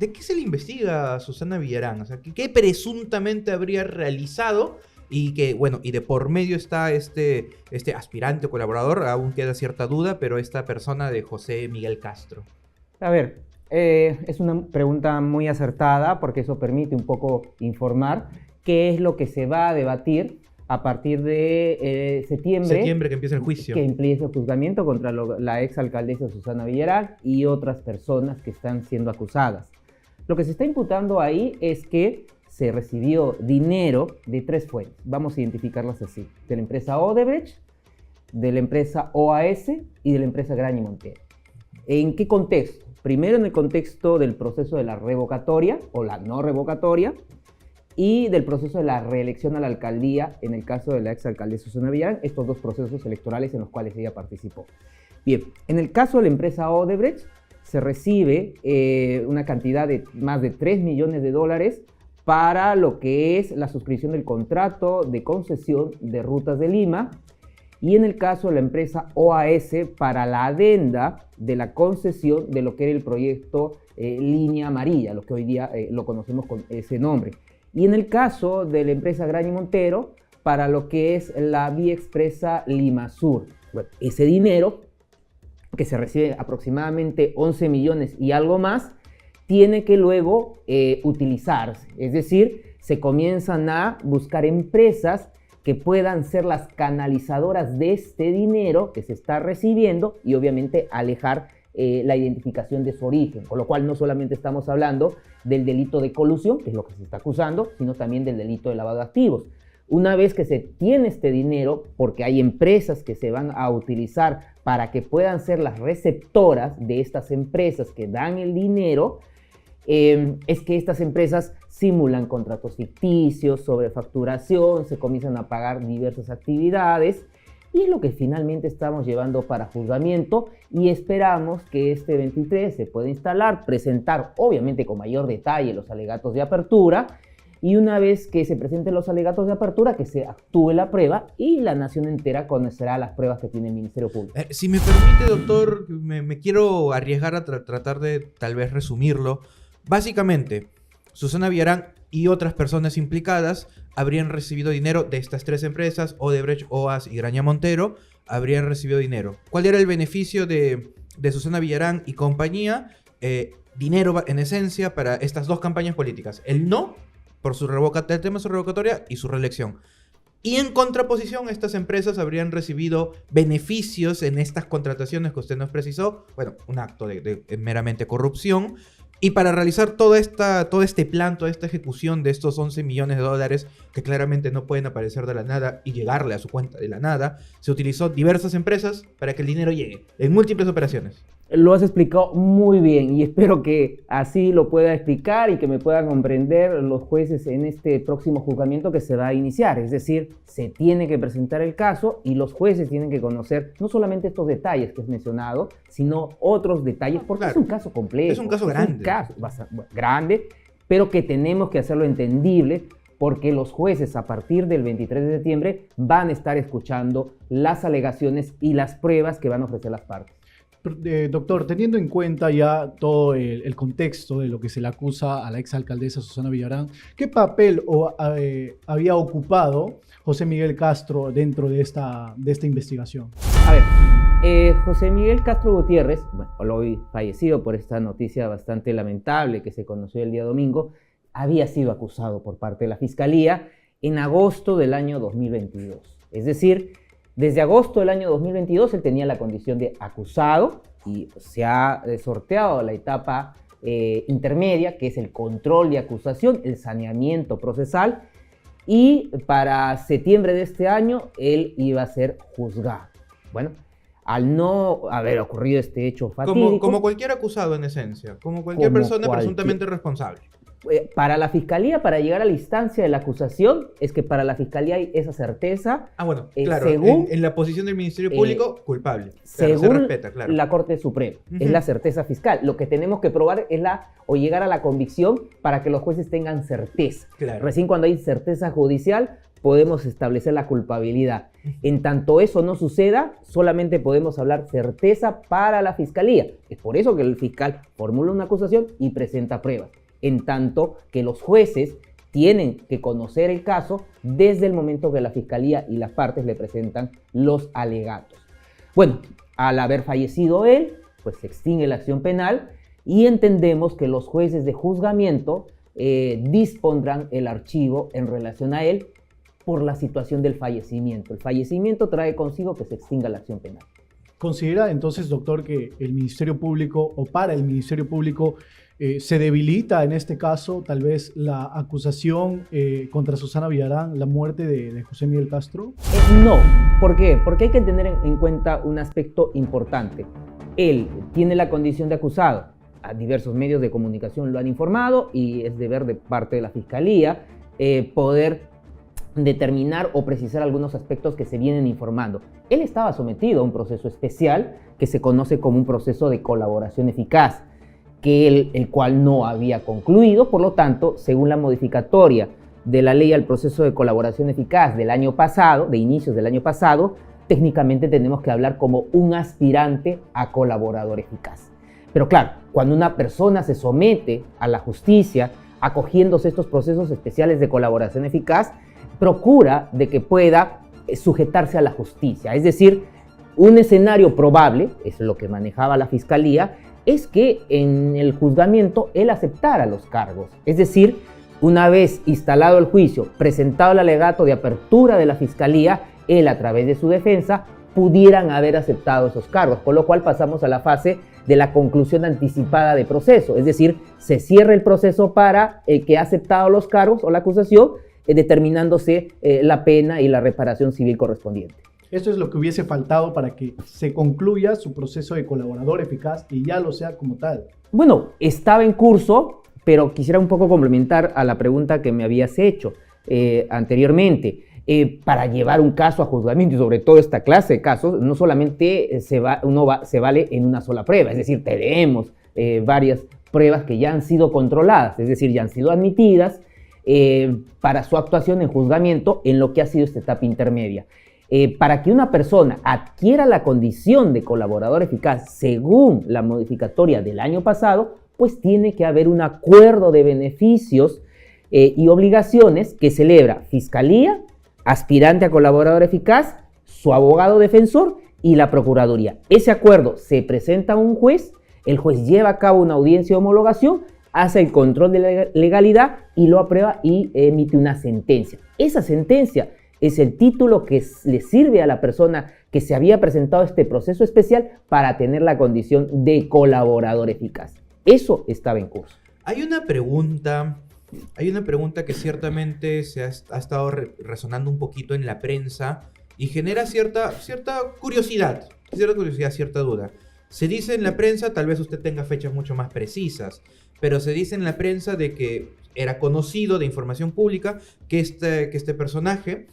¿De qué se le investiga a Susana Villarán? O sea, ¿qué presuntamente habría realizado? Y que, bueno, y de por medio está este aspirante o colaborador, aún queda cierta duda, pero esta persona de José Miguel Castro. A ver, es una pregunta muy acertada porque eso permite un poco informar qué es lo que se va a debatir a partir de septiembre. Septiembre que empieza el juicio. Que empieza el juzgamiento contra la exalcaldesa Susana Villarán y otras personas que están siendo acusadas. Lo que se está imputando ahí es que se recibió dinero de tres fuentes, vamos a identificarlas así, de la empresa Odebrecht, de la empresa OAS y de la empresa Graña y Montero. ¿En qué contexto? Primero en el contexto del proceso de la revocatoria o la no revocatoria y del proceso de la reelección a la alcaldía en el caso de la exalcaldesa Susana Villarán, estos dos procesos electorales en los cuales ella participó. Bien, en el caso de la empresa Odebrecht se recibe una cantidad de más de 3 millones de dólares para lo que es la suscripción del contrato de concesión de Rutas de Lima, y en el caso de la empresa OAS para la adenda de la concesión de lo que era el proyecto Línea Amarilla, lo que hoy día lo conocemos con ese nombre. Y en el caso de la empresa Graña y Montero para lo que es la vía expresa Lima Sur. Bueno, ese dinero, que se recibe aproximadamente 11 millones y algo más, tiene que luego utilizarse. Es decir, se comienzan a buscar empresas que puedan ser las canalizadoras de este dinero que se está recibiendo y obviamente alejar la identificación de su origen. Con lo cual no solamente estamos hablando del delito de colusión, que es lo que se está acusando, sino también del delito de lavado de activos. Una vez que se tiene este dinero, porque hay empresas que se van a utilizar para que puedan ser las receptoras de estas empresas que dan el dinero, es que estas empresas simulan contratos ficticios, sobrefacturación, se comienzan a pagar diversas actividades y es lo que finalmente estamos llevando para juzgamiento y esperamos que este 23 se pueda instalar, presentar obviamente con mayor detalle los alegatos de apertura y una vez que se presenten los alegatos de apertura que se actúe la prueba y la nación entera conocerá las pruebas que tiene el Ministerio Público. Si me permite, doctor, me quiero arriesgar a tratar de tal vez resumirlo. Básicamente, Susana Villarán y otras personas implicadas habrían recibido dinero de estas tres empresas, Odebrecht, OAS y Graña Montero, habrían recibido dinero. ¿Cuál era el beneficio de Susana Villarán y compañía? Dinero, en esencia, para estas dos campañas políticas. El no, por el tema de su revocatoria y su reelección. Y en contraposición, estas empresas habrían recibido beneficios en estas contrataciones que usted nos precisó. Bueno, un acto de meramente corrupción. Y para realizar todo este plan, toda esta ejecución de estos 11 millones de dólares que claramente no pueden aparecer de la nada y llegarle a su cuenta de la nada, se utilizó diversas empresas para que el dinero llegue en múltiples operaciones. Lo has explicado muy bien y espero que así lo pueda explicar y que me puedan comprender los jueces en este próximo juzgamiento que se va a iniciar. Es decir, se tiene que presentar el caso y los jueces tienen que conocer no solamente estos detalles que has mencionado, sino otros detalles, porque claro, es un caso complejo. Es un caso grande. Es un caso grande, pero que tenemos que hacerlo entendible porque los jueces a partir del 23 de septiembre van a estar escuchando las alegaciones y las pruebas que van a ofrecer las partes. Doctor, teniendo en cuenta ya todo el contexto de lo que se le acusa a la exalcaldesa Susana Villarán, ¿qué papel había ocupado José Miguel Castro dentro de esta investigación? A ver, José Miguel Castro Gutiérrez, bueno, hoy fallecido por esta noticia bastante lamentable que se conoció el día domingo, había sido acusado por parte de la Fiscalía en agosto del año 2022. Es decir, desde agosto del año 2022 él tenía la condición de acusado y se ha sorteado la etapa intermedia, que es el control de acusación, el saneamiento procesal, y para septiembre de este año él iba a ser juzgado. Bueno, al no haber ocurrido este hecho fatídico... Como cualquier acusado en esencia, como cualquier persona presuntamente responsable. Para la Fiscalía, para llegar a la instancia de la acusación, es que para la Fiscalía hay esa certeza. Ah, bueno, claro, según, en la posición del Ministerio Público, culpable. Claro, según se respeta, claro. La Corte Suprema, es la certeza fiscal. Lo que tenemos que probar es llegar a la convicción para que los jueces tengan certeza. Claro. Recién cuando hay certeza judicial, podemos establecer la culpabilidad. En tanto eso no suceda, solamente podemos hablar certeza para la fiscalía. Es por eso que el fiscal formula una acusación y presenta pruebas. En tanto que los jueces tienen que conocer el caso desde el momento que la fiscalía y las partes le presentan los alegatos. Bueno, al haber fallecido él, pues se extingue la acción penal y entendemos que los jueces de juzgamiento dispondrán el archivo en relación a él por la situación del fallecimiento. El fallecimiento trae consigo que se extinga la acción penal. ¿Considera entonces, doctor, que el Ministerio Público o para el Ministerio Público se debilita en este caso tal vez la acusación contra Susana Villarán, la muerte de José Miguel Castro? No. ¿Por qué? Porque hay que tener en cuenta un aspecto importante. Él tiene la condición de acusado. A diversos medios de comunicación lo han informado y es deber de parte de la Fiscalía poder determinar o precisar algunos aspectos que se vienen informando. Él estaba sometido a un proceso especial que se conoce como un proceso de colaboración eficaz, el cual no había concluido. Por lo tanto, según la modificatoria de la ley al proceso de colaboración eficaz del año pasado, de inicios del año pasado, técnicamente tenemos que hablar como un aspirante a colaborador eficaz. Pero claro, cuando una persona se somete a la justicia acogiéndose a estos procesos especiales de colaboración eficaz, procura de que pueda sujetarse a la justicia. Es decir, un escenario probable, es lo que manejaba la Fiscalía, es que en el juzgamiento él aceptara los cargos. Es decir, una vez instalado el juicio, presentado el alegato de apertura de la Fiscalía, él a través de su defensa pudieran haber aceptado esos cargos, con lo cual pasamos a la fase de la conclusión anticipada de proceso. Es decir, se cierra el proceso para el que ha aceptado los cargos o la acusación, determinándose la pena y la reparación civil correspondiente. Esto es lo que hubiese faltado para que se concluya su proceso de colaborador eficaz y ya lo sea como tal. Bueno, estaba en curso, pero quisiera un poco complementar a la pregunta que me habías hecho anteriormente. Para llevar un caso a juzgamiento y sobre todo esta clase de casos, no solamente se vale en una sola prueba, es decir, tenemos varias pruebas que ya han sido controladas, es decir, ya han sido admitidas para su actuación en juzgamiento en lo que ha sido esta etapa intermedia. Para que una persona adquiera la condición de colaborador eficaz según la modificatoria del año pasado, pues tiene que haber un acuerdo de beneficios y obligaciones que celebra Fiscalía, aspirante a colaborador eficaz, su abogado defensor y la Procuraduría. Ese acuerdo se presenta a un juez, el juez lleva a cabo una audiencia de homologación, hace el control de la legalidad y lo aprueba y emite una sentencia. Esa sentencia es el título que le sirve a la persona que se había presentado este proceso especial para tener la condición de colaborador eficaz. Eso estaba en curso. Hay una pregunta que ciertamente ha estado resonando un poquito en la prensa y genera cierta curiosidad, cierta duda. Se dice en la prensa, tal vez usted tenga fechas mucho más precisas, pero se dice en la prensa de que era conocido de información pública que este personaje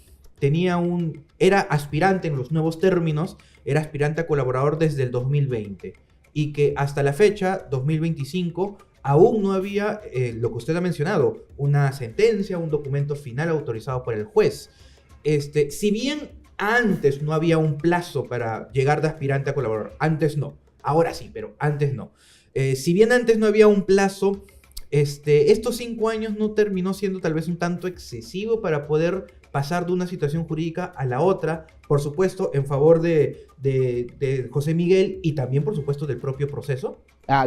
era aspirante en los nuevos términos, era aspirante a colaborador desde el 2020 y que hasta la fecha, 2025, aún no había, lo que usted ha mencionado, una sentencia, un documento final autorizado por el juez. Si bien antes no había un plazo para llegar de aspirante a colaborador, antes no, ahora sí, pero antes no. Si bien antes no había un plazo, estos 5 años no terminó siendo tal vez un tanto excesivo para poder pasar de una situación jurídica a la otra, por supuesto, en favor de José Miguel y también, por supuesto, del propio proceso.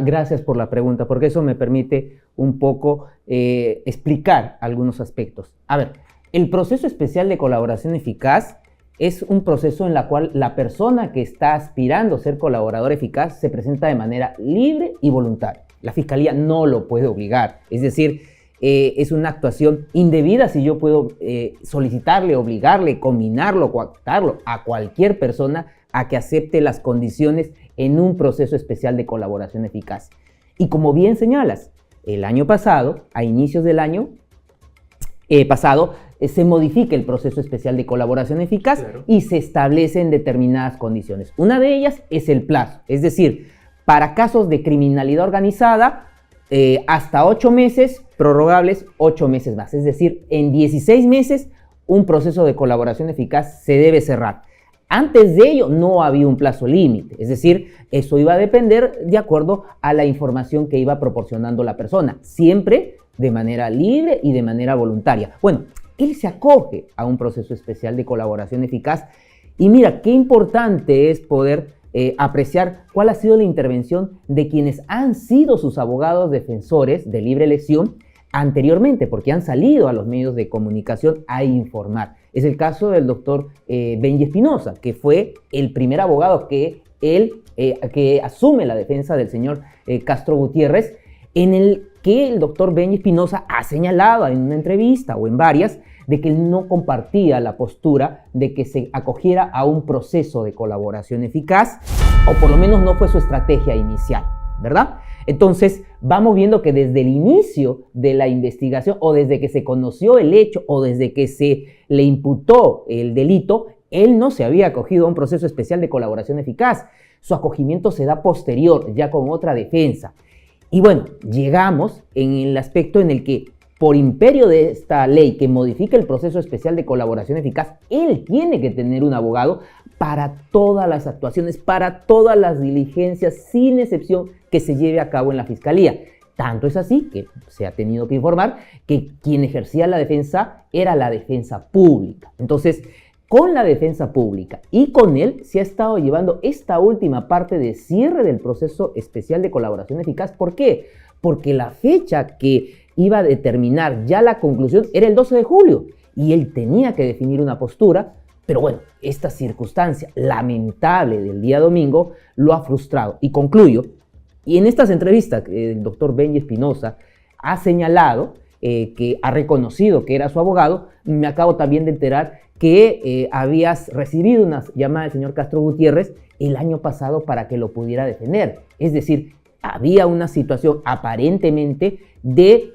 Gracias por la pregunta, porque eso me permite un poco explicar algunos aspectos. A ver, el proceso especial de colaboración eficaz es un proceso en el cual la persona que está aspirando a ser colaborador eficaz se presenta de manera libre y voluntaria. La Fiscalía no lo puede obligar, es decir, es una actuación indebida si yo puedo solicitarle, obligarle, combinarlo, coactarlo a cualquier persona a que acepte las condiciones en un proceso especial de colaboración eficaz. Y como bien señalas, el año pasado, a inicios del año pasado, se modifica el proceso especial de colaboración eficaz, claro, y se establecen determinadas condiciones. Una de ellas es el plazo, es decir, para casos de criminalidad organizada, hasta 8 meses, prorrogables 8 meses más. Es decir, en 16 meses, un proceso de colaboración eficaz se debe cerrar. Antes de ello no había un plazo límite, es decir, eso iba a depender de acuerdo a la información que iba proporcionando la persona, siempre de manera libre y de manera voluntaria. Bueno, él se acoge a un proceso especial de colaboración eficaz y mira, qué importante es poder apreciar cuál ha sido la intervención de quienes han sido sus abogados defensores de libre elección anteriormente, porque han salido a los medios de comunicación a informar. Es el caso del doctor Benji Espinosa, que fue el primer abogado que asume la defensa del señor Castro Gutiérrez, en el que el doctor Benji Espinosa ha señalado en una entrevista o en varias de que él no compartía la postura de que se acogiera a un proceso de colaboración eficaz, o por lo menos no fue su estrategia inicial, ¿verdad? Entonces, vamos viendo que desde el inicio de la investigación, o desde que se conoció el hecho, o desde que se le imputó el delito, él no se había acogido a un proceso especial de colaboración eficaz. Su acogimiento se da posterior, ya con otra defensa. Y bueno, llegamos en el aspecto en el que, por imperio de esta ley que modifica el proceso especial de colaboración eficaz, él tiene que tener un abogado para todas las actuaciones, para todas las diligencias, sin excepción, que se lleve a cabo en la Fiscalía. Tanto es así que se ha tenido que informar que quien ejercía la defensa era la defensa pública. Entonces, con la defensa pública y con él se ha estado llevando esta última parte de cierre del proceso especial de colaboración eficaz. ¿Por qué? Porque la fecha que iba a determinar ya la conclusión era el 12 de julio y él tenía que definir una postura, pero bueno, esta circunstancia lamentable del día domingo lo ha frustrado. Y concluyo, y en estas entrevistas el doctor Benji Espinosa ha señalado que ha reconocido que era su abogado. Me acabo también de enterar que habías recibido una llamada del señor Castro Gutiérrez el año pasado para que lo pudiera defender. Es decir, había una situación aparentemente de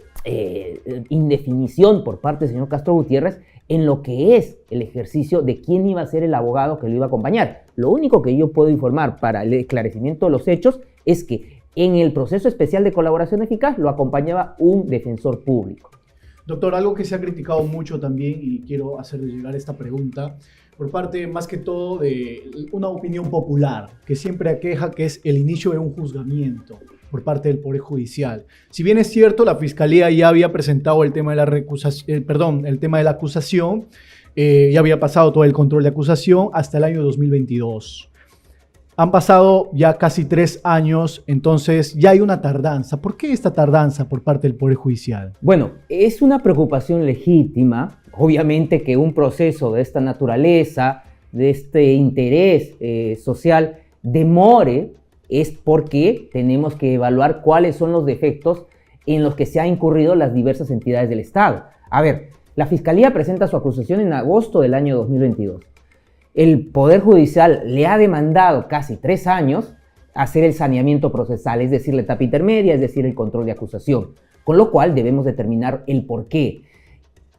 indefinición por parte del señor Castro Gutiérrez en lo que es el ejercicio de quién iba a ser el abogado que lo iba a acompañar. Lo único que yo puedo informar para el esclarecimiento de los hechos es que en el proceso especial de colaboración eficaz lo acompañaba un defensor público. Doctor, algo que se ha criticado mucho también, y quiero hacerle llegar esta pregunta, por parte más que todo de una opinión popular, que siempre aqueja, que es el inicio de un juzgamiento por parte del Poder Judicial. Si bien es cierto, la Fiscalía ya había presentado el tema de la el tema de la acusación, ya había pasado todo el control de acusación hasta el año 2022. Han pasado ya casi 3 años, entonces ya hay una tardanza. ¿Por qué esta tardanza por parte del Poder Judicial? Bueno, es una preocupación legítima. Obviamente que un proceso de esta naturaleza, de este interés social, demore, es porque tenemos que evaluar cuáles son los defectos en los que se han incurrido las diversas entidades del Estado. A ver, la Fiscalía presenta su acusación en agosto del año 2022. El Poder Judicial le ha demandado casi 3 años hacer el saneamiento procesal, es decir, la etapa intermedia, es decir, el control de acusación, con lo cual debemos determinar el porqué.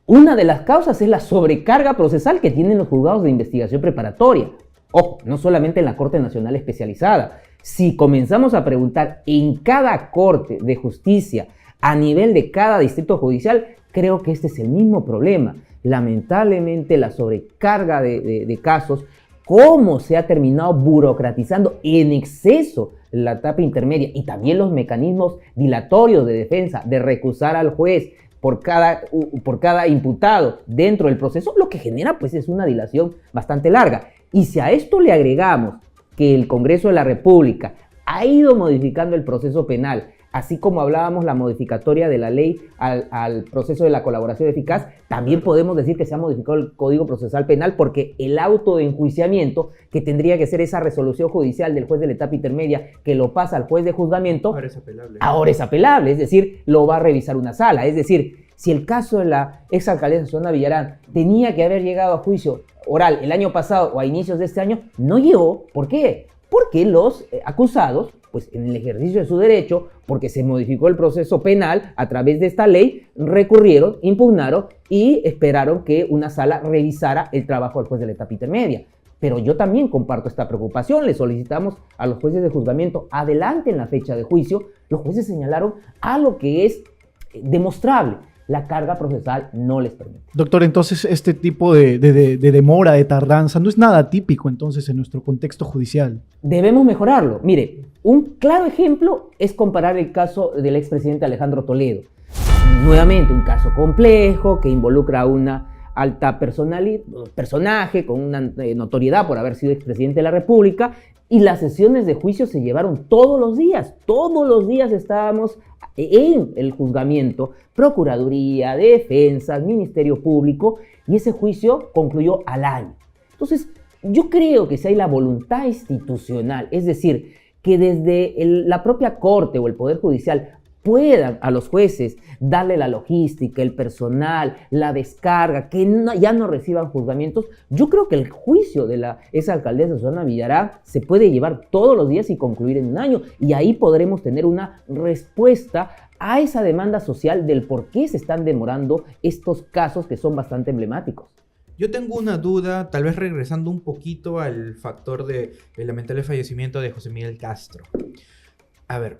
Una de las causas es la sobrecarga procesal que tienen los juzgados de investigación preparatoria. Ojo, no solamente en la Corte Nacional Especializada. Si comenzamos a preguntar en cada Corte de Justicia, a nivel de cada distrito judicial, creo que este es el mismo problema. Lamentablemente, la sobrecarga de casos, cómo se ha terminado burocratizando en exceso la etapa intermedia y también los mecanismos dilatorios de defensa, de recusar al juez por cada imputado dentro del proceso, lo que genera pues es una dilación bastante larga. Y si a esto le agregamos que el Congreso de la República ha ido modificando el proceso penal, así como hablábamos la modificatoria de la ley al proceso de la colaboración eficaz, también podemos decir que se ha modificado el Código Procesal Penal porque el auto de enjuiciamiento, que tendría que ser esa resolución judicial del juez de la etapa intermedia que lo pasa al juez de juzgamiento, ahora es apelable, es decir, lo va a revisar una sala. Es decir, si el caso de la exalcaldesa Susana Villarán tenía que haber llegado a juicio oral el año pasado o a inicios de este año, no llegó. ¿Por qué? Porque los acusados, pues en el ejercicio de su derecho, porque se modificó el proceso penal a través de esta ley, recurrieron, impugnaron y esperaron que una sala revisara el trabajo del juez de la etapa intermedia. Pero yo también comparto esta preocupación. Le solicitamos a los jueces de juzgamiento, adelanten la fecha de juicio. Los jueces señalaron algo que es demostrable, la carga procesal no les permite. Doctor, entonces este tipo de demora, de tardanza, no es nada típico entonces en nuestro contexto judicial. Debemos mejorarlo. Mire, un claro ejemplo es comparar el caso del expresidente Alejandro Toledo. Nuevamente, un caso complejo que involucra a una alta personaje con una notoriedad por haber sido expresidente de la República, y las sesiones de juicio se llevaron todos los días estábamos en el juzgamiento, Procuraduría, Defensa, Ministerio Público, y ese juicio concluyó al año. Entonces, yo creo que si hay la voluntad institucional, es decir, que desde la propia Corte o el Poder Judicial puedan a los jueces darle la logística, el personal, la descarga, que ya no reciban juzgamientos, yo creo que el juicio de la exalcaldesa Susana Villarán se puede llevar todos los días y concluir en un año, y ahí podremos tener una respuesta a esa demanda social del por qué se están demorando estos casos que son bastante emblemáticos. Yo tengo una duda, tal vez regresando un poquito al factor del lamentable fallecimiento de José Miguel Castro. A ver,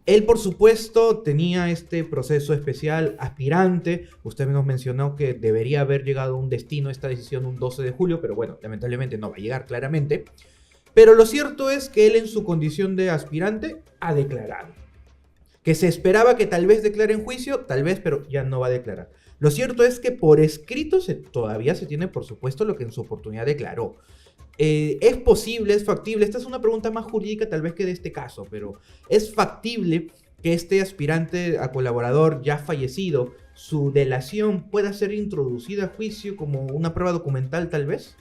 él por supuesto tenía este proceso especial aspirante. Usted nos mencionó que debería haber llegado a un destino esta decisión un 12 de julio, pero bueno, lamentablemente no va a llegar claramente. Pero lo cierto es que él en su condición de aspirante ha declarado. Que se esperaba que tal vez declare en juicio, tal vez, pero ya no va a declarar. Lo cierto es que por escrito todavía se tiene, por supuesto, lo que en su oportunidad declaró. ¿Es posible, es factible? Esta es una pregunta más jurídica tal vez que de este caso, pero ¿es factible que este aspirante a colaborador ya fallecido, su delación pueda ser introducida a juicio como una prueba documental tal vez?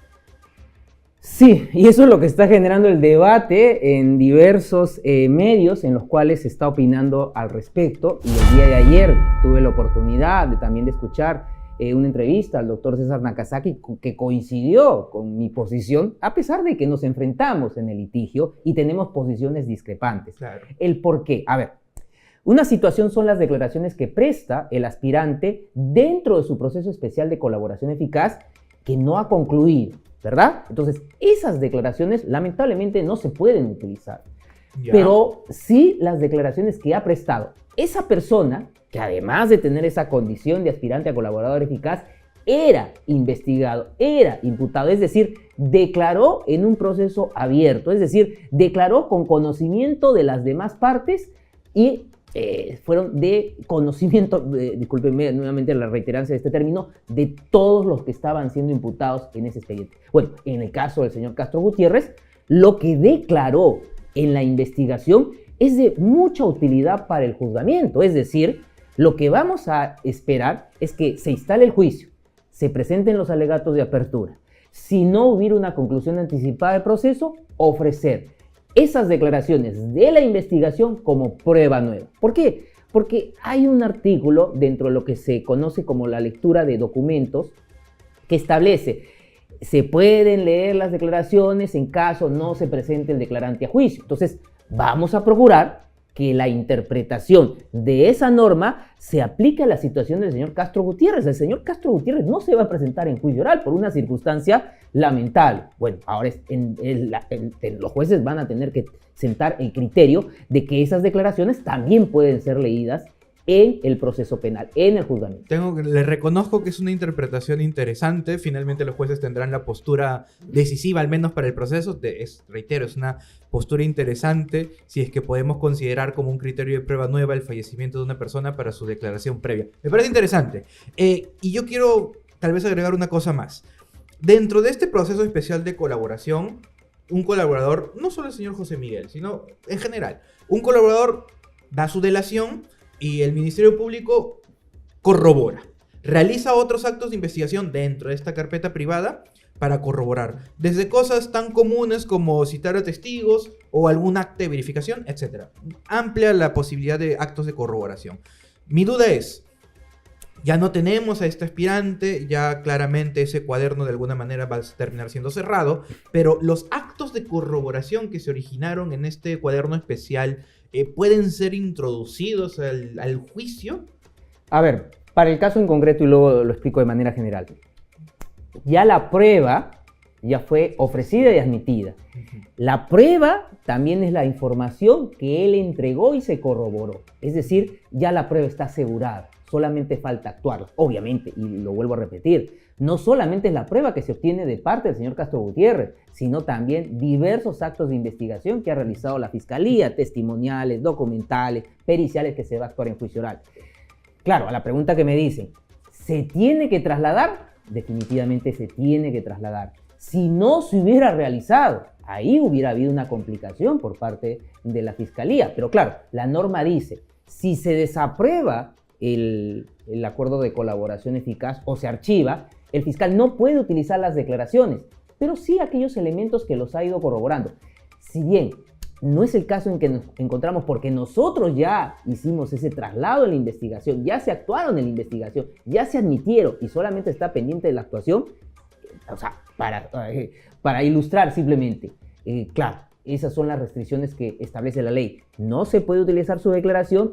Sí, y eso es lo que está generando el debate en diversos medios en los cuales se está opinando al respecto. Y el día de ayer tuve la oportunidad también de escuchar una entrevista al doctor César Nakazaki que coincidió con mi posición, a pesar de que nos enfrentamos en el litigio y tenemos posiciones discrepantes. Claro. ¿El por qué? A ver, una situación son las declaraciones que presta el aspirante dentro de su proceso especial de colaboración eficaz que no ha concluido, ¿verdad? Entonces, esas declaraciones lamentablemente no se pueden utilizar. Ya. Pero sí las declaraciones que ha prestado esa persona, que además de tener esa condición de aspirante a colaborador eficaz, era investigado, era imputado, es decir, declaró en un proceso abierto, es decir, declaró con conocimiento de las demás partes y fueron de conocimiento, discúlpenme nuevamente la reiterancia de este término, de todos los que estaban siendo imputados en ese expediente. Bueno, en el caso del señor Castro Gutiérrez, lo que declaró en la investigación es de mucha utilidad para el juzgamiento, es decir, lo que vamos a esperar es que se instale el juicio, se presenten los alegatos de apertura. Si no hubiera una conclusión anticipada del proceso, ofrecer esas declaraciones de la investigación como prueba nueva. ¿Por qué? Porque hay un artículo dentro de lo que se conoce como la lectura de documentos que establece: se pueden leer las declaraciones en caso no se presente el declarante a juicio. Entonces, vamos a procurar que la interpretación de esa norma se aplique a la situación del señor Castro Gutiérrez. El señor Castro Gutiérrez no se va a presentar en juicio oral por una circunstancia lamentable. Bueno, ahora los jueces van a tener que sentar el criterio de que esas declaraciones también pueden ser leídas en el proceso penal, en el juzgamiento. Le reconozco que es una interpretación interesante. Finalmente los jueces tendrán la postura decisiva, al menos para el proceso. Reitero, es una postura interesante si es que podemos considerar como un criterio de prueba nueva el fallecimiento de una persona para su declaración previa. Me parece interesante. Y yo quiero tal vez agregar una cosa más. Dentro de este proceso especial de colaboración, un colaborador, no solo el señor José Miguel, sino en general, un colaborador da su delación y el Ministerio Público corrobora. Realiza otros actos de investigación dentro de esta carpeta privada para corroborar. Desde cosas tan comunes como citar a testigos o algún acto de verificación, etc. Amplia la posibilidad de actos de corroboración. Mi duda es, ya no tenemos a este aspirante, ya claramente ese cuaderno de alguna manera va a terminar siendo cerrado, pero los actos de corroboración que se originaron en este cuaderno especial ¿pueden ser introducidos al juicio? A ver, para el caso en concreto, y luego lo explico de manera general, ya la prueba ya fue ofrecida y admitida. La prueba también es la información que él entregó y se corroboró. Es decir, ya la prueba está asegurada. solamente falta actuarla. Obviamente, y lo vuelvo a repetir, no solamente es la prueba que se obtiene de parte del señor Castro Gutiérrez, sino también diversos actos de investigación que ha realizado la Fiscalía, testimoniales, documentales, periciales que se va a actuar en juicio oral. Claro, a la pregunta que me dicen, ¿se tiene que trasladar? Definitivamente se tiene que trasladar. Si no se hubiera realizado, ahí hubiera habido una complicación por parte de la Fiscalía. Pero claro, la norma dice, si se desaprueba el acuerdo de colaboración eficaz o se archiva, el fiscal no puede utilizar las declaraciones, pero sí aquellos elementos que los ha ido corroborando. Si bien no es el caso en que nos encontramos porque nosotros ya hicimos ese traslado en la investigación, ya se actuaron en la investigación, ya se admitieron y solamente está pendiente de la actuación, o sea, para ilustrar simplemente, claro, esas son las restricciones que establece la ley. No se puede utilizar su declaración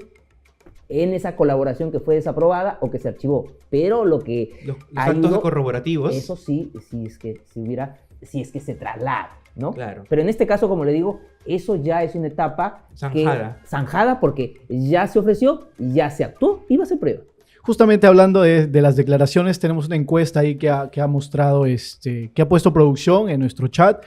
en esa colaboración que fue desaprobada o que se archivó, pero lo que los actos corroborativos, eso sí, si es que se traslada, ¿no? Claro. Pero en este caso, como le digo, eso ya es una etapa zanjada porque ya se ofreció, ya se actuó y va a ser prueba. Justamente hablando de las declaraciones, tenemos una encuesta ahí que ha mostrado, que ha puesto producción en nuestro chat,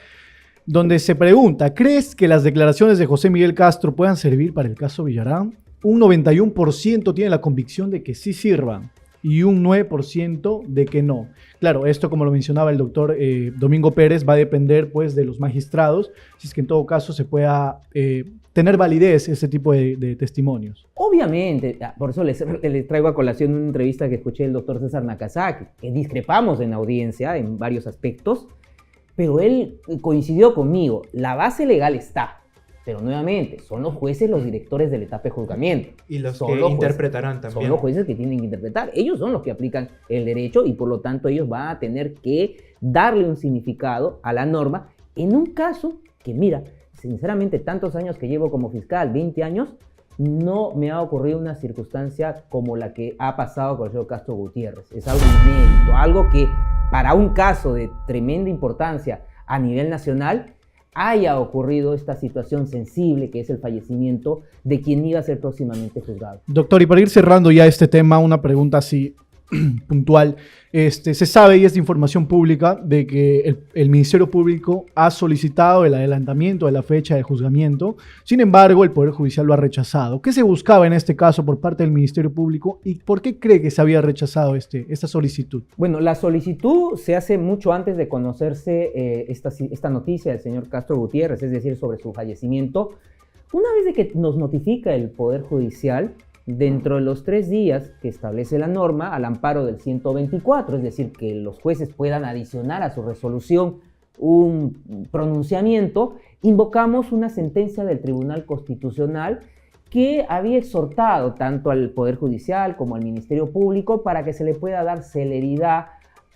donde se pregunta, ¿crees que las declaraciones de José Miguel Castro puedan servir para el caso Villarán? Un 91% tiene la convicción de que sí sirvan y un 9% de que no. Claro, esto, como lo mencionaba el doctor Domingo Pérez, va a depender pues de los magistrados, si es que en todo caso se pueda tener validez ese tipo de testimonios. Obviamente, por eso les traigo a colación una entrevista que escuché del doctor César Nakazaki, que discrepamos en audiencia en varios aspectos, pero él coincidió conmigo, la base legal está. Pero nuevamente, son los jueces los directores de la etapa de juzgamiento. Y los que interpretarán también. Son los jueces que tienen que interpretar. Ellos son los que aplican el derecho y por lo tanto ellos van a tener que darle un significado a la norma en un caso que, mira, sinceramente, tantos años que llevo como fiscal, 20 años, no me ha ocurrido una circunstancia como la que ha pasado con el señor Castro Gutiérrez. Es algo inédito, algo que para un caso de tremenda importancia a nivel nacional haya ocurrido esta situación sensible que es el fallecimiento de quien iba a ser próximamente juzgado. Doctor, y para ir cerrando ya este tema, una pregunta así puntual. Se sabe, y es de información pública, de que el Ministerio Público ha solicitado el adelantamiento de la fecha de juzgamiento. Sin embargo, el Poder Judicial lo ha rechazado. ¿Qué se buscaba en este caso por parte del Ministerio Público y por qué cree que se había rechazado esta solicitud? Bueno, la solicitud se hace mucho antes de conocerse esta noticia del señor Castro Gutiérrez, es decir, sobre su fallecimiento. Una vez de que nos notifica el Poder Judicial, dentro de los 3 días que establece la norma, al amparo del 124, es decir, que los jueces puedan adicionar a su resolución un pronunciamiento, invocamos una sentencia del Tribunal Constitucional que había exhortado tanto al Poder Judicial como al Ministerio Público para que se le pueda dar celeridad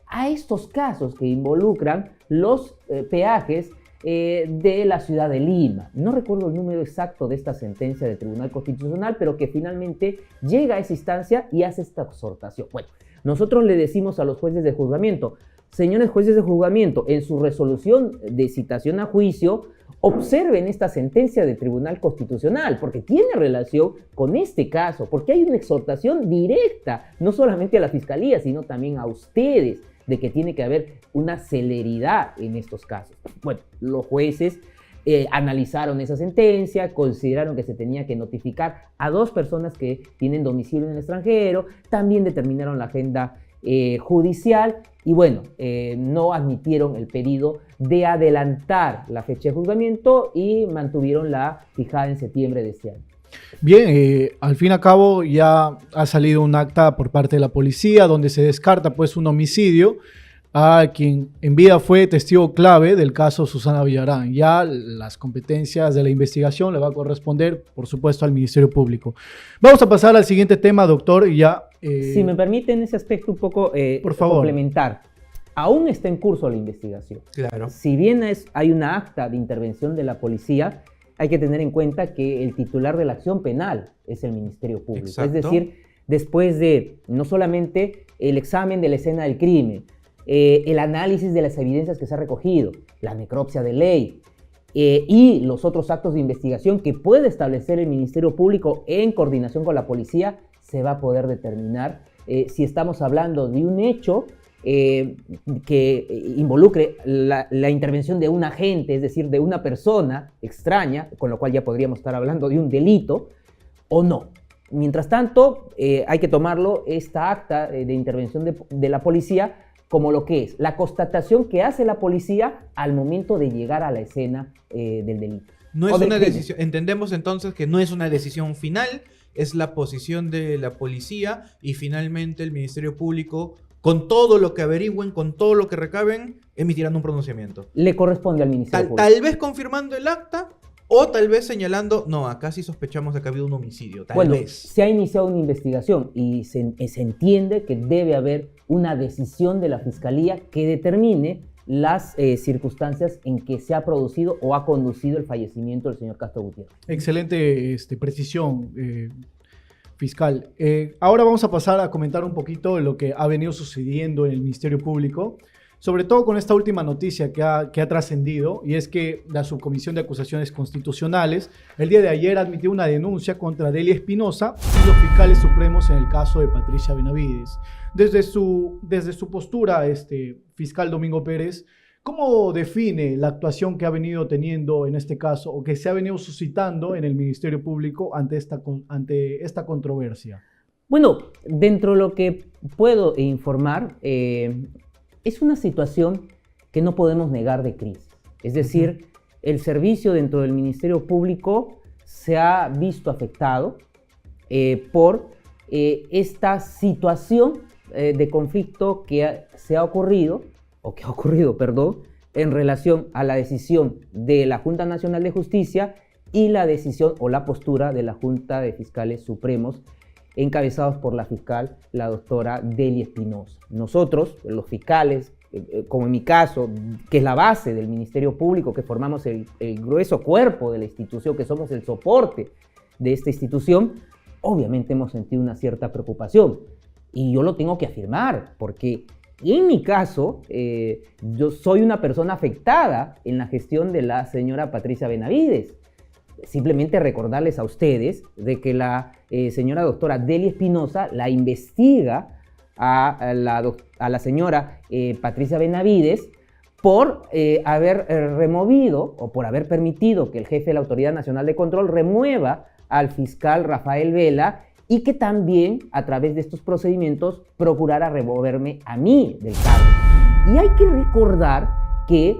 a estos casos que involucran los peajes de la ciudad de Lima. No recuerdo el número exacto de esta sentencia del Tribunal Constitucional, pero que finalmente llega a esa instancia y hace esta exhortación. Bueno, nosotros le decimos a los jueces de juzgamiento, señores jueces de juzgamiento, en su resolución de citación a juicio, observen esta sentencia del Tribunal Constitucional, porque tiene relación con este caso, porque hay una exhortación directa, no solamente a la Fiscalía, sino también a ustedes, de que tiene que haber una celeridad en estos casos. Bueno, los jueces analizaron esa sentencia, consideraron que se tenía que notificar a 2 personas que tienen domicilio en el extranjero, también determinaron la agenda judicial y bueno, no admitieron el pedido de adelantar la fecha de juzgamiento y mantuvieron la fijada en septiembre de este año. Bien, al fin y al cabo ya ha salido un acta por parte de la policía donde se descarta pues un homicidio a quien en vida fue testigo clave del caso Susana Villarán. Ya las competencias de la investigación le va a corresponder, por supuesto, al Ministerio Público. Vamos a pasar al siguiente tema, doctor, y ya... si me permiten ese aspecto un poco por favor, complementar. Aún está en curso la investigación. Claro. Si bien hay una acta de intervención de la policía, hay que tener en cuenta que el titular de la acción penal es el Ministerio Público. Exacto. Es decir, después de no solamente el examen de la escena del crimen, el análisis de las evidencias que se ha recogido, la necropsia de ley y los otros actos de investigación que puede establecer el Ministerio Público en coordinación con la policía, se va a poder determinar si estamos hablando de un hecho que involucre la intervención de un agente, es decir, de una persona extraña, con lo cual ya podríamos estar hablando de un delito, o no. Mientras tanto, hay que tomarlo, esta acta de intervención de la policía, como lo que es la constatación que hace la policía al momento de llegar a la escena del delito. No es una decisión, entendemos entonces que no es una decisión final, es la posición de la policía y finalmente el Ministerio Público, con todo lo que averigüen, con todo lo que recaben, emitirán un pronunciamiento. Le corresponde al Ministerio Público. Tal vez confirmando el acta o tal vez señalando, no, acá sí sospechamos de que ha habido un homicidio, tal vez. Se ha iniciado una investigación y se entiende que debe haber una decisión de la Fiscalía que determine las circunstancias en que se ha producido o ha conducido el fallecimiento del señor Castro Gutiérrez. Excelente precisión, fiscal. Ahora vamos a pasar a comentar un poquito lo que ha venido sucediendo en el Ministerio Público, sobre todo con esta última noticia que ha trascendido, y es que la Subcomisión de Acusaciones Constitucionales el día de ayer admitió una denuncia contra Delia Espinosa y los fiscales supremos en el caso de Patricia Benavides. Desde su postura, fiscal Domingo Pérez, ¿cómo define la actuación que ha venido teniendo en este caso o que se ha venido suscitando en el Ministerio Público ante esta controversia? Bueno, dentro de lo que puedo informar, es una situación que no podemos negar de crisis. Es decir, el servicio dentro del Ministerio Público se ha visto afectado por esta situación de conflicto que ha ocurrido, en relación a la decisión de la Junta Nacional de Justicia y la decisión o la postura de la Junta de Fiscales Supremos, encabezados por la fiscal, la doctora Delia Espinosa. Nosotros, los fiscales, como en mi caso, que es la base del Ministerio Público, que formamos el grueso cuerpo de la institución, que somos el soporte de esta institución, obviamente hemos sentido una cierta preocupación. Y yo lo tengo que afirmar, porque en mi caso, yo soy una persona afectada en la gestión de la señora Patricia Benavides. Simplemente recordarles a ustedes de que la señora doctora Delia Espinosa la investiga a la señora Patricia Benavides por haber removido o por haber permitido que el jefe de la Autoridad Nacional de Control remueva al fiscal Rafael Vela y que también a través de estos procedimientos procurara removerme a mí del cargo. Y hay que recordar que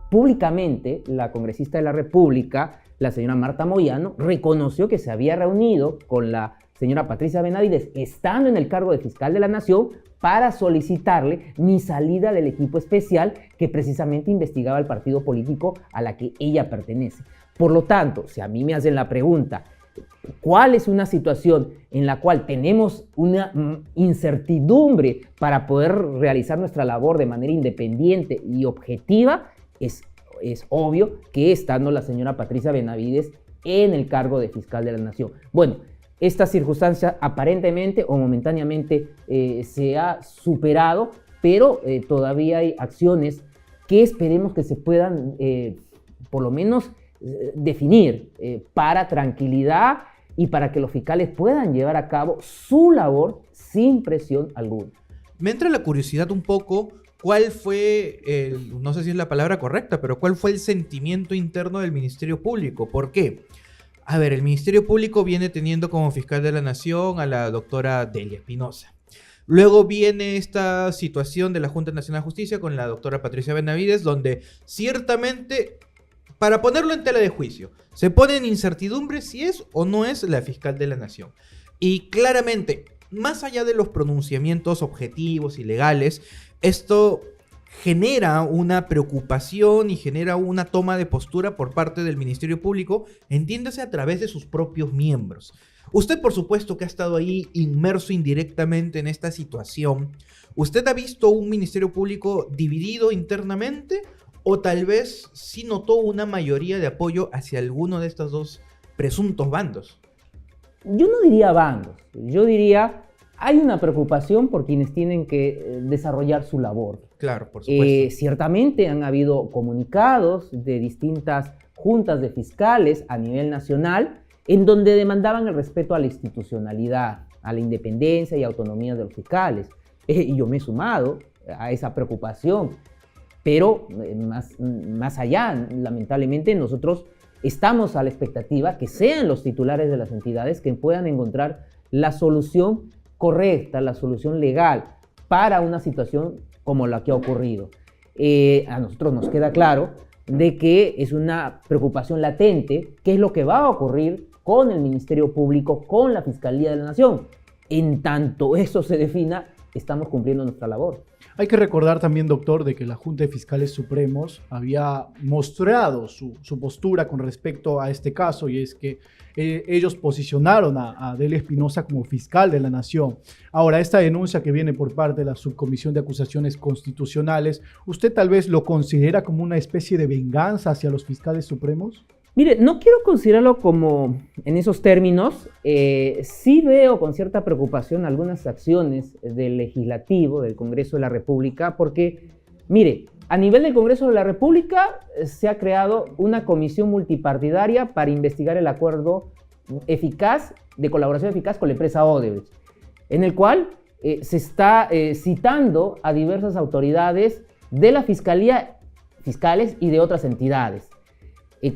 públicamente la congresista de la República, la señora Marta Moyano, reconoció que se había reunido con la señora Patricia Benavides, estando en el cargo de fiscal de la Nación, para solicitarle mi salida del equipo especial que precisamente investigaba el partido político a la que ella pertenece. Por lo tanto, si a mí me hacen la pregunta, ¿cuál es una situación en la cual tenemos una incertidumbre para poder realizar nuestra labor de manera independiente y objetiva? Es obvio que estando la señora Patricia Benavides en el cargo de fiscal de la Nación. Bueno, esta circunstancia aparentemente o momentáneamente se ha superado, pero todavía hay acciones que esperemos que se puedan por lo menos definir para tranquilidad y para que los fiscales puedan llevar a cabo su labor sin presión alguna. Me entra la curiosidad un poco, ¿cuál fue, no sé si es la palabra correcta, pero cuál fue el sentimiento interno del Ministerio Público? ¿Por qué? A ver, el Ministerio Público viene teniendo como fiscal de la Nación a la doctora Delia Espinosa. Luego viene esta situación de la Junta Nacional de Justicia con la doctora Patricia Benavides, donde ciertamente, para ponerlo en tela de juicio, se pone en incertidumbre si es o no es la fiscal de la Nación. Y claramente, más allá de los pronunciamientos objetivos y legales, esto genera una preocupación y genera una toma de postura por parte del Ministerio Público, entiéndase a través de sus propios miembros. Usted, por supuesto, que ha estado ahí inmerso indirectamente en esta situación, ¿usted ha visto un Ministerio Público dividido internamente o tal vez sí notó una mayoría de apoyo hacia alguno de estos dos presuntos bandos? Yo no diría bandos, yo diría hay una preocupación por quienes tienen que desarrollar su labor. Claro, por supuesto. Ciertamente han habido comunicados de distintas juntas de fiscales a nivel nacional en donde demandaban el respeto a la institucionalidad. a la independencia y autonomía de los fiscales. Y yo me he sumado a esa preocupación, pero más allá, lamentablemente nosotros estamos a la expectativa que sean los titulares de las entidades que puedan encontrar la solución correcta, la solución legal para una situación como la que ha ocurrido. A nosotros nos queda claro de que es una preocupación latente qué es lo que va a ocurrir con el Ministerio Público, con la Fiscalía de la Nación. En tanto eso se defina, estamos cumpliendo nuestra labor. Hay que recordar también, doctor, de que la Junta de Fiscales Supremos había mostrado su postura con respecto a este caso, y es que ellos posicionaron a Adelia Espinosa como fiscal de la Nación. Ahora, esta denuncia que viene por parte de la Subcomisión de Acusaciones Constitucionales, ¿usted tal vez lo considera como una especie de venganza hacia los fiscales supremos? Mire, no quiero considerarlo como en esos términos. Sí veo con cierta preocupación algunas acciones del Legislativo, del Congreso de la República, porque, mire, a nivel del Congreso de la República se ha creado una comisión multipartidaria para investigar el acuerdo eficaz, de colaboración eficaz con la empresa Odebrecht, en el cual se está citando a diversas autoridades de la Fiscalía, fiscales y de otras entidades.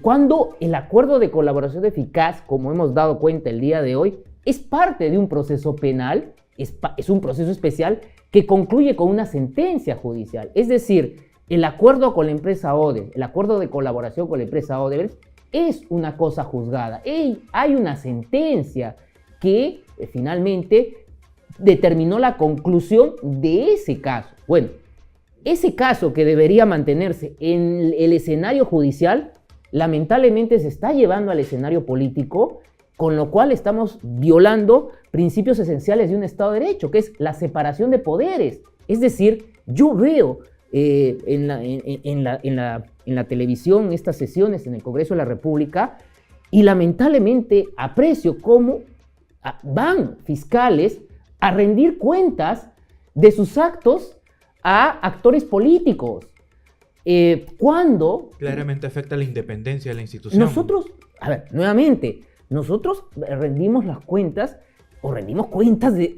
Cuando el acuerdo de colaboración eficaz, como hemos dado cuenta el día de hoy, es parte de un proceso penal, es un proceso especial que concluye con una sentencia judicial. Es decir, el acuerdo con la empresa Odebrecht, el acuerdo de colaboración con la empresa Odebrecht es una cosa juzgada. Hay una sentencia que finalmente determinó la conclusión de ese caso. Bueno, ese caso que debería mantenerse en el escenario judicial, lamentablemente se está llevando al escenario político, con lo cual estamos violando principios esenciales de un Estado de Derecho, que es la separación de poderes. Es decir, yo veo en la televisión estas sesiones en el Congreso de la República y lamentablemente aprecio cómo van fiscales a rendir cuentas de sus actos a actores políticos. Cuando claramente afecta la independencia de la institución. Nosotros, a ver, nuevamente, nosotros rendimos las cuentas o rendimos cuentas de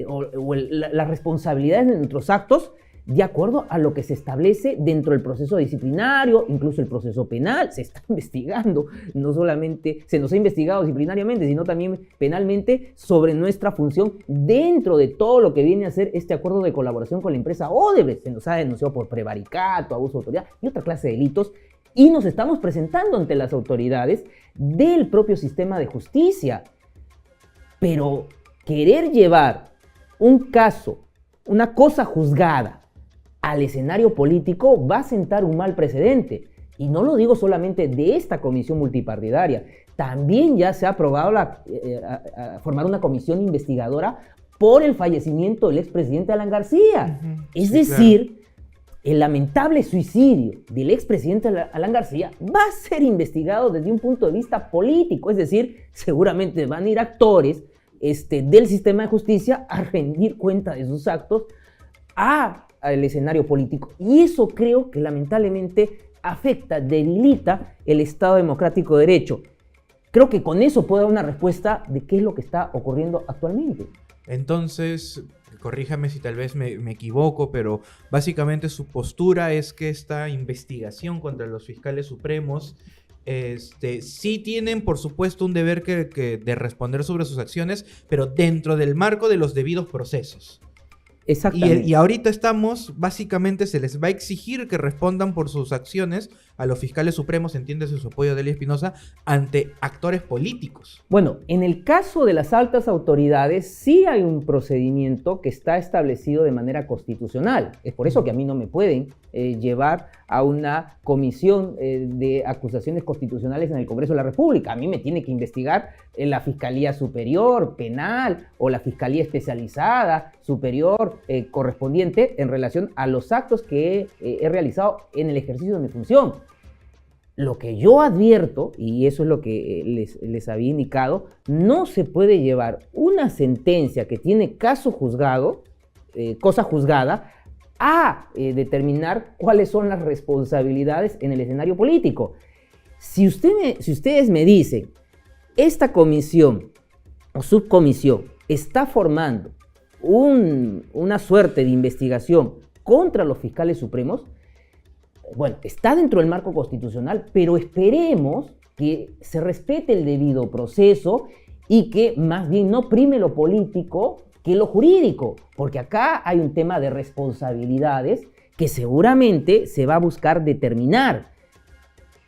las responsabilidades de nuestros actos de acuerdo a lo que se establece dentro del proceso disciplinario, incluso el proceso penal. Se está investigando, no solamente se nos ha investigado disciplinariamente, sino también penalmente sobre nuestra función dentro de todo lo que viene a ser este acuerdo de colaboración con la empresa Odebrecht. Se nos ha denunciado por prevaricato, abuso de autoridad y otra clase de delitos, y nos estamos presentando ante las autoridades del propio sistema de justicia. Pero querer llevar un caso, una cosa juzgada, al escenario político va a sentar un mal precedente. Y no lo digo solamente de esta comisión multipartidaria. También ya se ha aprobado formar una comisión investigadora por el fallecimiento del expresidente Alan García. Es decir, el lamentable suicidio del expresidente Alan García va a ser investigado desde un punto de vista político. Es decir, seguramente van a ir actores del sistema de justicia a rendir cuenta de sus actos al escenario político. Y eso creo que lamentablemente afecta, debilita el Estado democrático de derecho. Creo que con eso puedo dar una respuesta de qué es lo que está ocurriendo actualmente. Entonces, corríjame si tal vez me equivoco, pero básicamente su postura es que esta investigación contra los fiscales supremos sí tienen, por supuesto, un deber de responder sobre sus acciones, pero dentro del marco de los debidos procesos. Exactamente. Y ahorita básicamente se les va a exigir que respondan por sus acciones a los fiscales supremos, entiéndase su apoyo de Adelia Espinosa, ante actores políticos. Bueno, en el caso de las altas autoridades sí hay un procedimiento que está establecido de manera constitucional. Es por eso que a mí no me pueden llevar a una comisión de acusaciones constitucionales en el Congreso de la República. A mí me tiene que investigar la Fiscalía Superior Penal o la Fiscalía Especializada Superior correspondiente en relación a los actos que he realizado en el ejercicio de mi función. Lo que yo advierto, y eso es lo que les había indicado, no se puede llevar una sentencia que tiene caso juzgado, cosa juzgada, a determinar cuáles son las responsabilidades en el escenario político. Si ustedes me dicen, esta comisión o subcomisión está formando una suerte de investigación contra los fiscales supremos, bueno, está dentro del marco constitucional, pero esperemos que se respete el debido proceso y que más bien no prime lo político que lo jurídico, porque acá hay un tema de responsabilidades que seguramente se va a buscar determinar.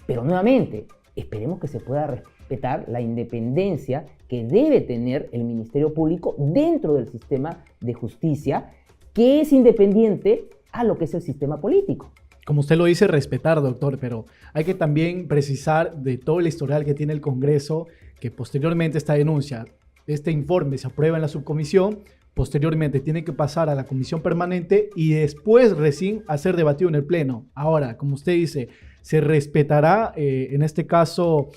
Pero nuevamente, esperemos que se pueda respetar la independencia que debe tener el Ministerio Público dentro del sistema de justicia, que es independiente a lo que es el sistema político. Como usted lo dice, respetar, doctor, pero hay que también precisar de todo el historial que tiene el Congreso, que posteriormente esta denuncia, este informe se aprueba en la subcomisión, posteriormente tiene que pasar a la comisión permanente y después recién a ser debatido en el Pleno. Ahora, como usted dice, se respetará en este caso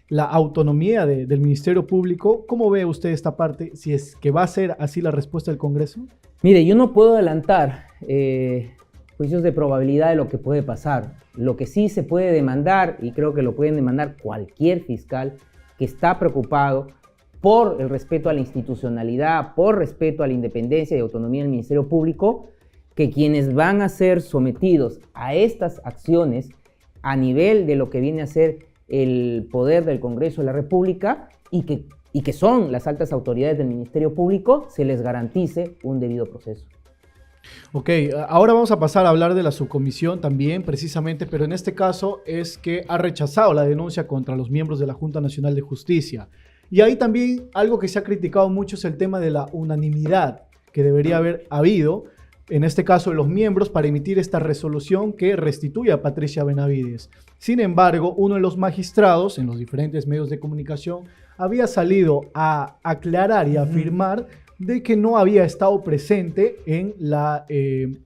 la autonomía del Ministerio Público. ¿Cómo ve usted esta parte? Si es que va a ser así la respuesta del Congreso. Mire, yo no puedo adelantar juicios de probabilidad de lo que puede pasar. Lo que sí se puede demandar, y creo que lo pueden demandar cualquier fiscal que está preocupado por el respeto a la institucionalidad, por respeto a la independencia y autonomía del Ministerio Público, que quienes van a ser sometidos a estas acciones a nivel de lo que viene a ser el poder del Congreso de la República y que son las altas autoridades del Ministerio Público, se les garantice un debido proceso. Ok, ahora vamos a pasar a hablar de la subcomisión también, precisamente, pero en este caso es que ha rechazado la denuncia contra los miembros de la Junta Nacional de Justicia. Y ahí también algo que se ha criticado mucho es el tema de la unanimidad que debería haber habido, en este caso de los miembros, para emitir esta resolución que restituye a Patricia Benavides. Sin embargo, uno de los magistrados en los diferentes medios de comunicación había salido a aclarar y a afirmar de que no había estado presente en la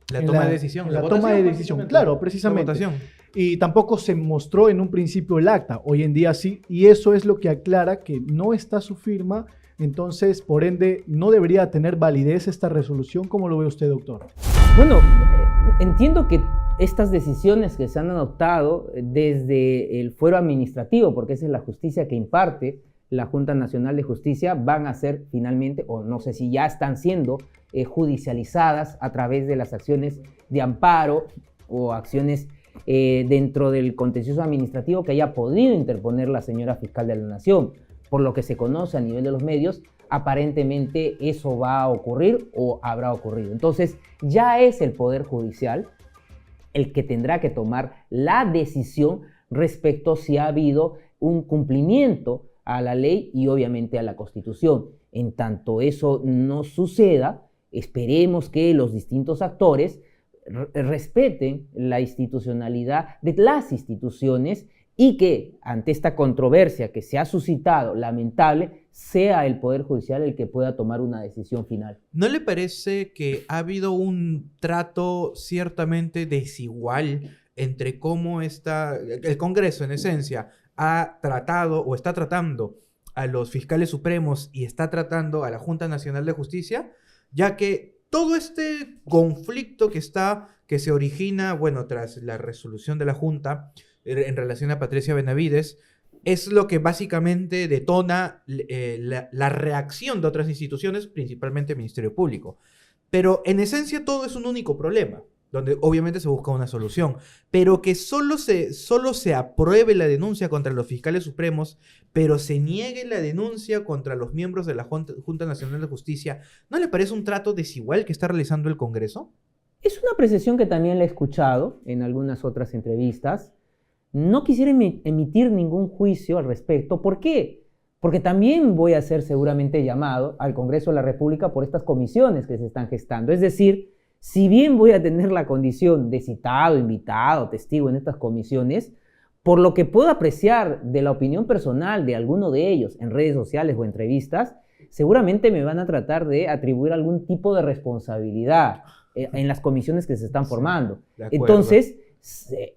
toma de decisión. La toma de decisión, claro, precisamente. La votación. Y tampoco se mostró en un principio el acta, hoy en día sí, y eso es lo que aclara que no está su firma, entonces, por ende, no debería tener validez esta resolución. ¿Cómo lo ve usted, doctor? Bueno, entiendo que estas decisiones que se han adoptado desde el fuero administrativo, porque esa es la justicia que imparte la Junta Nacional de Justicia, van a ser finalmente, o no sé si ya están siendo judicializadas a través de las acciones de amparo o acciones dentro del contencioso administrativo que haya podido interponer la señora fiscal de la Nación. Por lo que se conoce a nivel de los medios, aparentemente eso va a ocurrir o habrá ocurrido. Entonces, ya es el Poder Judicial el que tendrá que tomar la decisión respecto si ha habido un cumplimiento a la ley y obviamente a la Constitución. En tanto eso no suceda, esperemos que los distintos actores respeten la institucionalidad de las instituciones y que ante esta controversia que se ha suscitado, lamentable, sea el Poder Judicial el que pueda tomar una decisión final. ¿No le parece que ha habido un trato ciertamente desigual entre cómo el Congreso, en esencia, ha tratado o está tratando a los fiscales supremos y está tratando a la Junta Nacional de Justicia, ya que todo este conflicto que se origina, bueno, tras la resolución de la Junta en relación a Patricia Benavides, es lo que básicamente detona la reacción de otras instituciones, principalmente el Ministerio Público. Pero en esencia todo es un único problema, donde obviamente se busca una solución, pero que solo se apruebe la denuncia contra los fiscales supremos, pero se niegue la denuncia contra los miembros de la Junta Nacional de Justicia, ¿no le parece un trato desigual que está realizando el Congreso? Es una apreciación que también la he escuchado en algunas otras entrevistas. No quisiera emitir ningún juicio al respecto. ¿Por qué? Porque también voy a ser seguramente llamado al Congreso de la República por estas comisiones que se están gestando. Es decir, si bien voy a tener la condición de citado, invitado, testigo en estas comisiones, por lo que puedo apreciar de la opinión personal de alguno de ellos en redes sociales o entrevistas, seguramente me van a tratar de atribuir algún tipo de responsabilidad en las comisiones que se están formando. Entonces,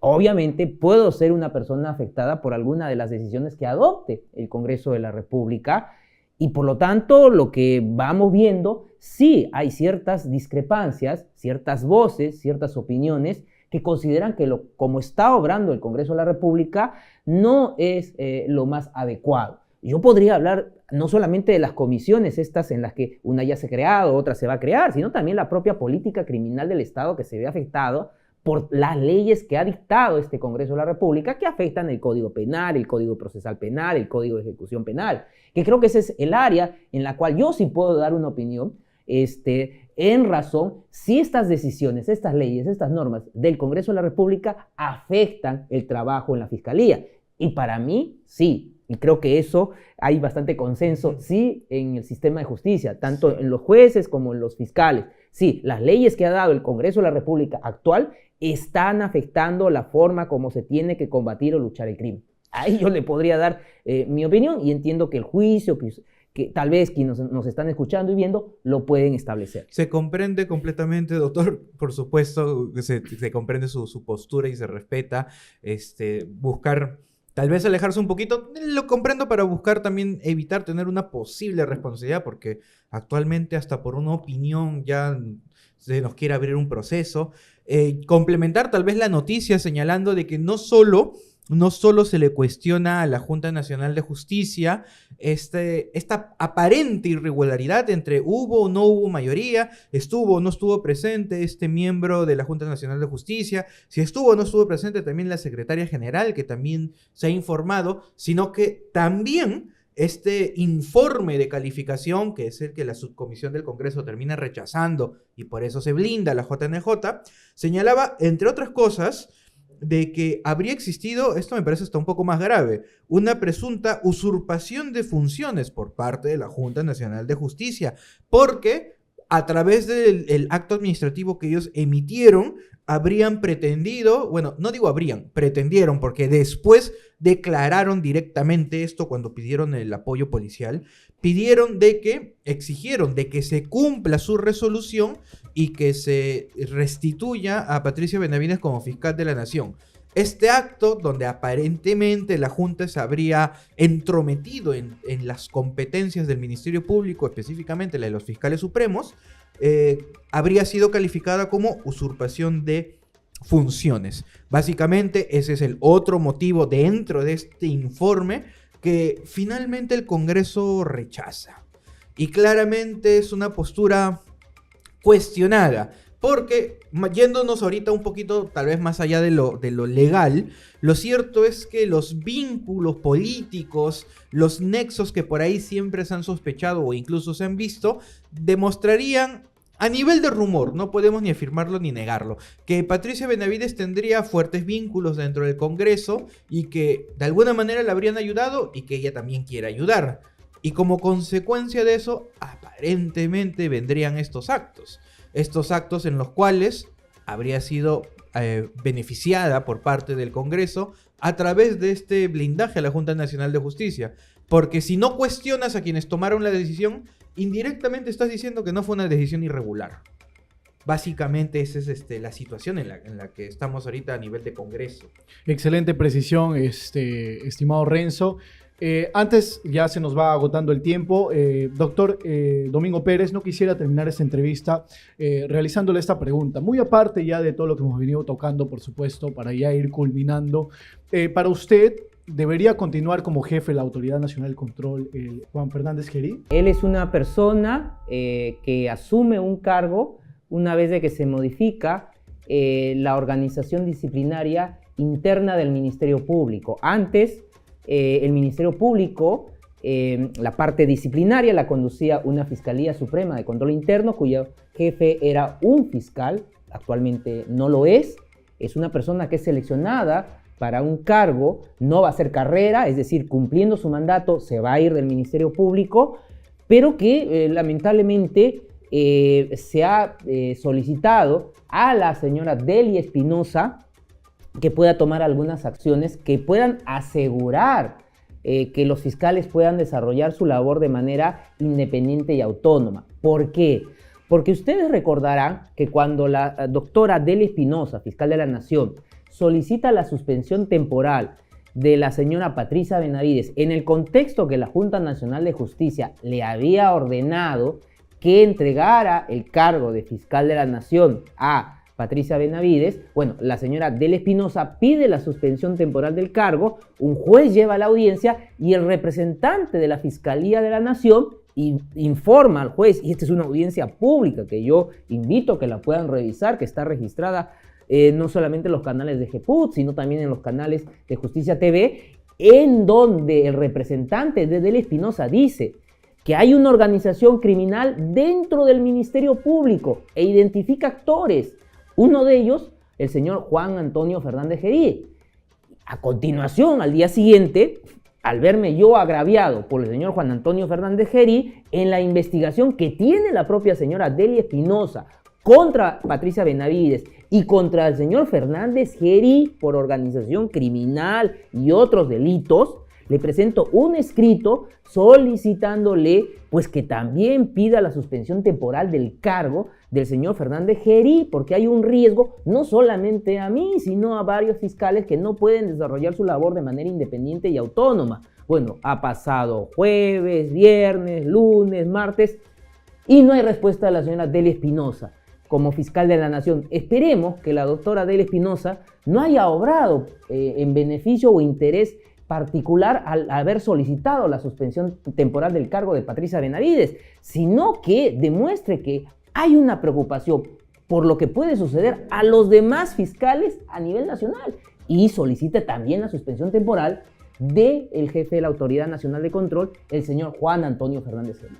obviamente puedo ser una persona afectada por alguna de las decisiones que adopte el Congreso de la República y por lo tanto lo que vamos viendo, sí hay ciertas discrepancias, ciertas voces, ciertas opiniones que consideran que como está obrando el Congreso de la República no es lo más adecuado. Yo podría hablar no solamente de las comisiones estas en las que una ya se ha creado, otra se va a crear, sino también la propia política criminal del Estado que se ve afectado por las leyes que ha dictado este Congreso de la República que afectan el Código Penal, el Código Procesal Penal, el Código de Ejecución Penal, que creo que ese es el área en la cual yo sí puedo dar una opinión en razón si estas decisiones, estas leyes, estas normas del Congreso de la República afectan el trabajo en la Fiscalía. Y para mí, sí. Y creo que eso hay bastante consenso, sí, en el sistema de justicia, tanto en los jueces como en los fiscales. Sí, las leyes que ha dado el Congreso de la República actual están afectando la forma como se tiene que combatir o luchar el crimen. Ahí yo le podría dar mi opinión y entiendo que el juicio, que tal vez quienes nos están escuchando y viendo, lo pueden establecer. Se comprende completamente, doctor, por supuesto, se comprende su postura y se respeta buscar... Tal vez alejarse un poquito, lo comprendo, para buscar también evitar tener una posible responsabilidad, porque actualmente hasta por una opinión ya se nos quiere abrir un proceso. Complementar tal vez la noticia señalando de que no solo se le cuestiona a la Junta Nacional de Justicia esta aparente irregularidad entre hubo o no hubo mayoría, estuvo o no estuvo presente este miembro de la Junta Nacional de Justicia, si estuvo o no estuvo presente también la secretaria general, que también se ha informado, sino que también este informe de calificación, que es el que la subcomisión del Congreso termina rechazando y por eso se blinda la JNJ, señalaba, entre otras cosas, de que habría existido, esto me parece hasta un poco más grave, una presunta usurpación de funciones por parte de la Junta Nacional de Justicia, porque a través del acto administrativo que ellos emitieron, habrían pretendido, bueno, no digo habrían, pretendieron, porque después declararon directamente esto cuando pidieron el apoyo policial, exigieron de que se cumpla su resolución y que se restituya a Patricia Benavides como fiscal de la Nación. Este acto, donde aparentemente la Junta se habría entrometido en las competencias del Ministerio Público, específicamente la de los fiscales supremos, habría sido calificada como usurpación de funciones. Básicamente, ese es el otro motivo dentro de este informe que finalmente el Congreso rechaza. Y claramente es una postura cuestionada, porque yéndonos ahorita un poquito tal vez más allá de lo legal, lo cierto es que los vínculos políticos, los nexos que por ahí siempre se han sospechado o incluso se han visto, demostrarían, a nivel de rumor, no podemos ni afirmarlo ni negarlo, que Patricia Benavides tendría fuertes vínculos dentro del Congreso y que de alguna manera le habrían ayudado y que ella también quiere ayudar. Y como consecuencia de eso, aparentemente vendrían estos actos en los cuales habría sido beneficiada por parte del Congreso a través de este blindaje a la Junta Nacional de Justicia. Porque si no cuestionas a quienes tomaron la decisión, indirectamente estás diciendo que no fue una decisión irregular. Básicamente esa es la situación en la que estamos ahorita a nivel de Congreso. Excelente precisión, estimado Renzo. Antes ya se nos va agotando el tiempo. Doctor Domingo Pérez, no quisiera terminar esta entrevista realizándole esta pregunta. Muy aparte ya de todo lo que hemos venido tocando, por supuesto, para ya ir culminando. Para usted, ¿debería continuar como jefe de la Autoridad Nacional del Control Juan Fernández Gerí? Él es una persona que asume un cargo una vez de que se modifica la organización disciplinaria interna del Ministerio Público. Antes, el Ministerio Público, la parte disciplinaria la conducía una Fiscalía Suprema de Control Interno, cuyo jefe era un fiscal, actualmente no lo es una persona que es seleccionada para un cargo, no va a hacer carrera, es decir, cumpliendo su mandato se va a ir del Ministerio Público, pero que lamentablemente se ha solicitado a la señora Delia Espinosa que pueda tomar algunas acciones que puedan asegurar que los fiscales puedan desarrollar su labor de manera independiente y autónoma. ¿Por qué? Porque ustedes recordarán que cuando la doctora Delia Espinosa, fiscal de la Nación, solicita la suspensión temporal de la señora Patricia Benavides en el contexto que la Junta Nacional de Justicia le había ordenado que entregara el cargo de fiscal de la Nación a Patricia Benavides, bueno, la señora Delia Espinosa pide la suspensión temporal del cargo, un juez lleva la audiencia y el representante de la Fiscalía de la Nación informa al juez, y esta es una audiencia pública que yo invito a que la puedan revisar, que está registrada no solamente en los canales de GEPUT, sino también en los canales de Justicia TV, en donde el representante de Delia Espinosa dice que hay una organización criminal dentro del Ministerio Público e identifica actores. Uno de ellos, el señor Juan Antonio Fernández Gerí. A continuación, al día siguiente, al verme yo agraviado por el señor Juan Antonio Fernández Gerí, en la investigación que tiene la propia señora Delia Espinosa contra Patricia Benavides y contra el señor Fernández Gerí por organización criminal y otros delitos, le presento un escrito solicitándole pues que también pida la suspensión temporal del cargo del señor Fernández Gerí, porque hay un riesgo no solamente a mí, sino a varios fiscales que no pueden desarrollar su labor de manera independiente y autónoma. Bueno, ha pasado jueves, viernes, lunes, martes y no hay respuesta de la señora Delia Espinosa como fiscal de la Nación. Esperemos que la doctora Delia Espinosa no haya obrado en beneficio o interés particular al haber solicitado la suspensión temporal del cargo de Patricia Benavides, sino que demuestre que hay una preocupación por lo que puede suceder a los demás fiscales a nivel nacional y solicite también la suspensión temporal del jefe de la Autoridad Nacional de Control, el señor Juan Antonio Fernández Gerí.